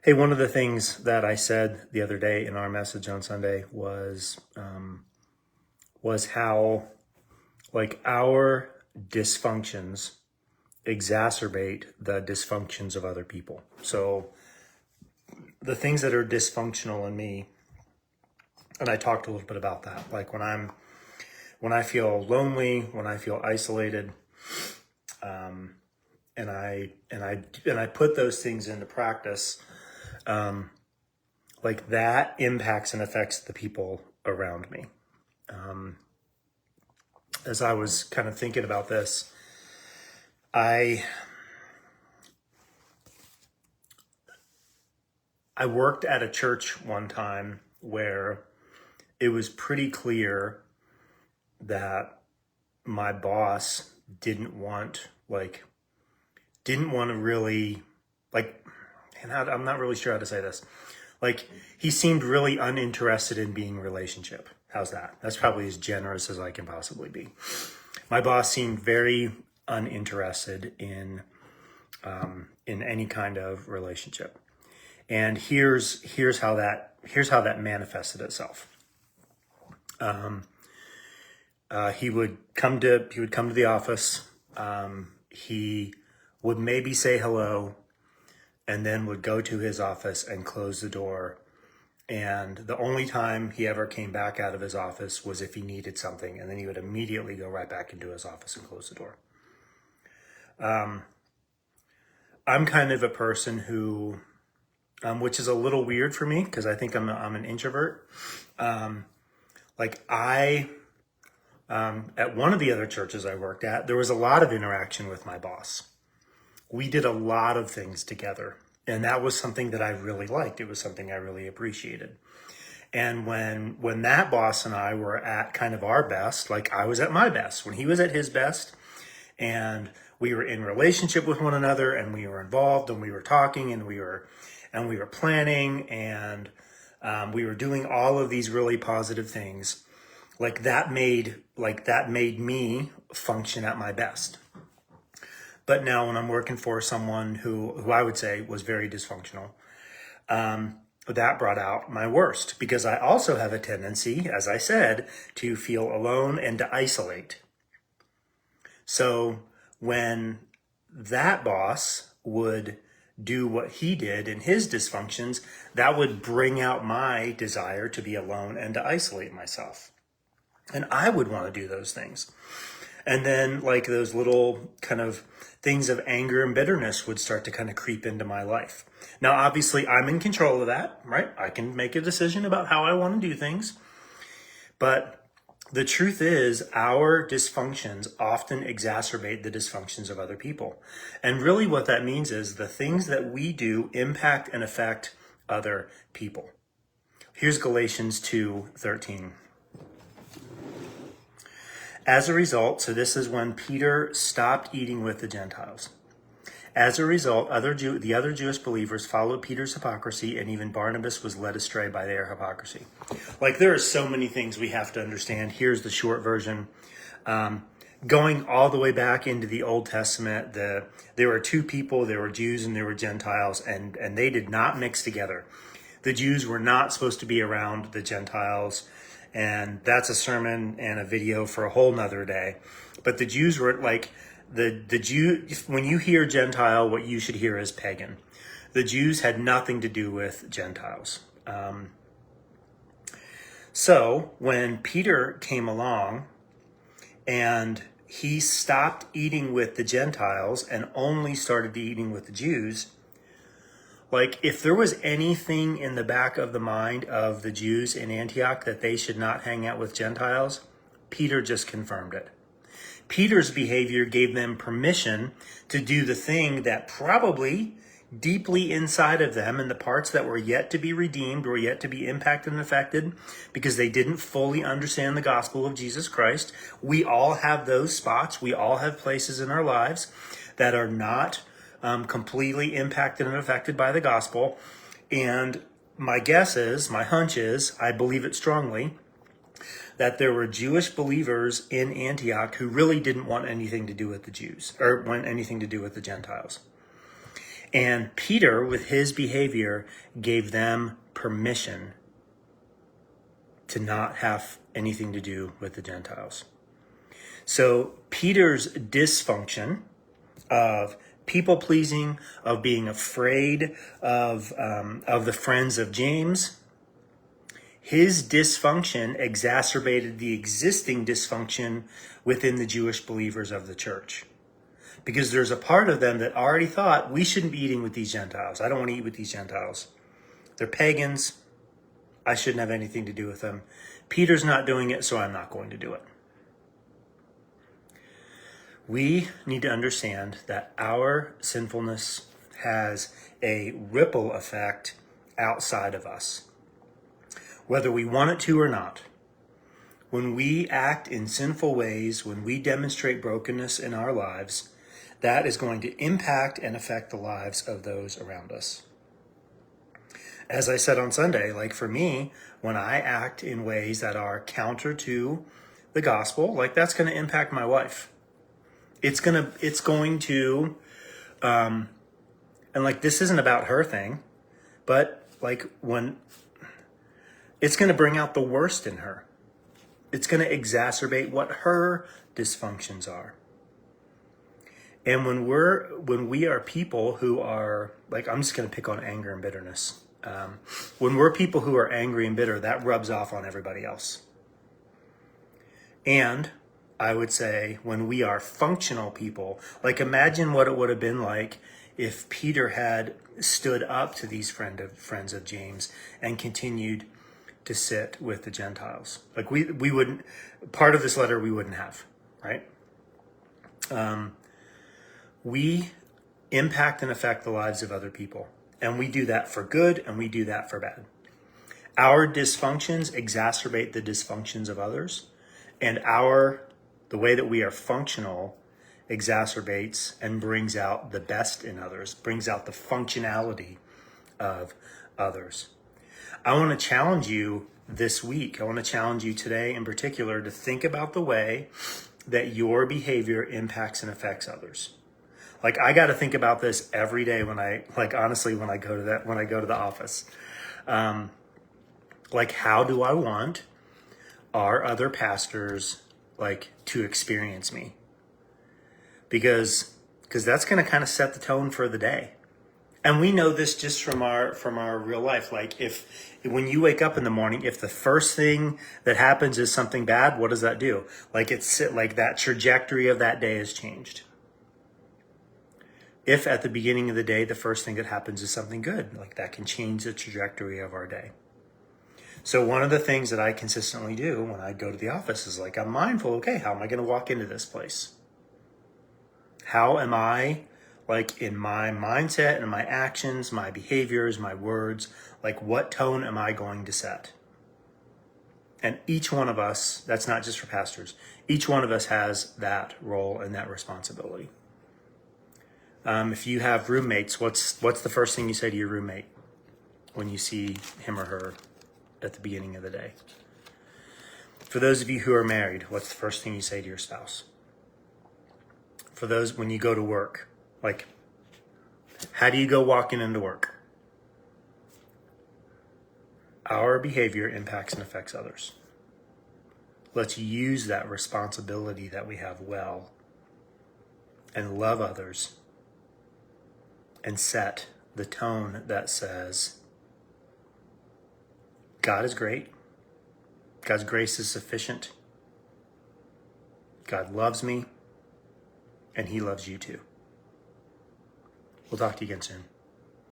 Hey, one of the things that I said the other day in our message on Sunday was how like our dysfunctions exacerbate the dysfunctions of other people. So the things that are dysfunctional in me, and I talked a little bit about that, like when I feel lonely, when I feel isolated, and I put those things into practice, like that impacts and affects the people around me. As I was kind of thinking about this, I worked at a church one time where it was pretty clear that my boss didn't want to really, like, and I'm not really sure how to say this. Like, he seemed really uninterested in being in a relationship. How's that? That's probably as generous as I can possibly be. My boss seemed very uninterested in any kind of relationship. And here's how that manifested itself. He would come to the office. He would maybe say hello, and then would go to his office and close the door. And the only time he ever came back out of his office was if he needed something, and then he would immediately go right back into his office and close the door. I'm kind of a person who, which is a little weird for me because I think I'm an introvert. At one of the other churches I worked at, there was a lot of interaction with my boss. We did a lot of things together, and that was something that I really liked. It was something I really appreciated. And when that boss and I were at kind of our best, like I was at my best, when he was at his best, and we were in relationship with one another, and we were involved, and we were talking, and we were planning, and we were doing all of these really positive things. That made me function at my best. But now when I'm working for someone who I would say was very dysfunctional, that brought out my worst, because I also have a tendency, as I said, to feel alone and to isolate. So when that boss would do what he did in his dysfunctions, that would bring out my desire to be alone and to isolate myself. And I would want to do those things. And then like those little kind of things of anger and bitterness would start to kind of creep into my life. Now, obviously, I'm in control of that, right? I can make a decision about how I want to do things. But the truth is, our dysfunctions often exacerbate the dysfunctions of other people. And really what that means is the things that we do impact and affect other people. Here's Galatians 2:13. As a result, so this is when Peter stopped eating with the Gentiles. As a result, the other Jewish believers followed Peter's hypocrisy, and even Barnabas was led astray by their hypocrisy. Like, there are so many things we have to understand. Here's the short version. Going all the way back into the Old Testament, there were two people, there were Jews and there were Gentiles, and they did not mix together. The Jews were not supposed to be around the Gentiles. And that's a sermon and a video for a whole nother day. But the Jews were like, the Jew, when you hear Gentile, what you should hear is pagan. The Jews had nothing to do with Gentiles. So when Peter came along and he stopped eating with the Gentiles and only started eating with the Jews, like, if there was anything in the back of the mind of the Jews in Antioch that they should not hang out with Gentiles, Peter just confirmed it. Peter's behavior gave them permission to do the thing that probably deeply inside of them, and the parts that were yet to be redeemed, were yet to be impacted and affected, because they didn't fully understand the gospel of Jesus Christ. We all have those spots. We all have places in our lives that are not completely impacted and affected by the gospel. And my hunch is, I believe it strongly, that there were Jewish believers in Antioch who really didn't want anything to do with the Jews, or want anything to do with the Gentiles. And Peter, with his behavior, gave them permission to not have anything to do with the Gentiles. So Peter's dysfunction of people pleasing, of being afraid of the friends of James, his dysfunction exacerbated the existing dysfunction within the Jewish believers of the church. Because there's a part of them that already thought, we shouldn't be eating with these Gentiles. I don't want to eat with these Gentiles. They're pagans. I shouldn't have anything to do with them. Peter's not doing it, so I'm not going to do it. We need to understand that our sinfulness has a ripple effect outside of us, whether we want it to or not. When we act in sinful ways, when we demonstrate brokenness in our lives, that is going to impact and affect the lives of those around us. As I said on Sunday, like for me, when I act in ways that are counter to the gospel, like that's going to impact my wife. It's going to, and like this isn't about her thing, but like when it's going to bring out the worst in her. It's going to exacerbate what her dysfunctions are. And when we are people who are, like, I'm just going to pick on anger and bitterness. When we're people who are angry and bitter, that rubs off on everybody else. And I would say when we are functional people, like imagine what it would have been like if Peter had stood up to these friends of James and continued to sit with the Gentiles. Like we wouldn't, part of this letter we wouldn't have, right? We impact and affect the lives of other people. And we do that for good and we do that for bad. Our dysfunctions exacerbate the dysfunctions of others. And the way that we are functional exacerbates and brings out the best in others, brings out the functionality of others. I want to challenge you this week. I want to challenge you today in particular to think about the way that your behavior impacts and affects others. Like I got to think about this every day when I go to the office. Like how do I want our other pastors like to experience me? Because that's going to kind of set the tone for the day. And we know this just from our real life. Like when you wake up in the morning, if the first thing that happens is something bad, what does that do? Like like that trajectory of that day has changed. If at the beginning of the day, the first thing that happens is something good, like that can change the trajectory of our day. So one of the things that I consistently do when I go to the office is like, I'm mindful, okay, how am I going to walk into this place? How am I, like in my mindset and my actions, my behaviors, my words, like what tone am I going to set? And each one of us, that's not just for pastors, each one of us has that role and that responsibility. If you have roommates, what's the first thing you say to your roommate when you see him or her at the beginning of the day? For those of you who are married, what's the first thing you say to your spouse? For those when you go to work, like, how do you go walking into work? Our behavior impacts and affects others. Let's use that responsibility that we have well and love others and set the tone that says, God is great. God's grace is sufficient. God loves me, and he loves you too. We'll talk to you again soon.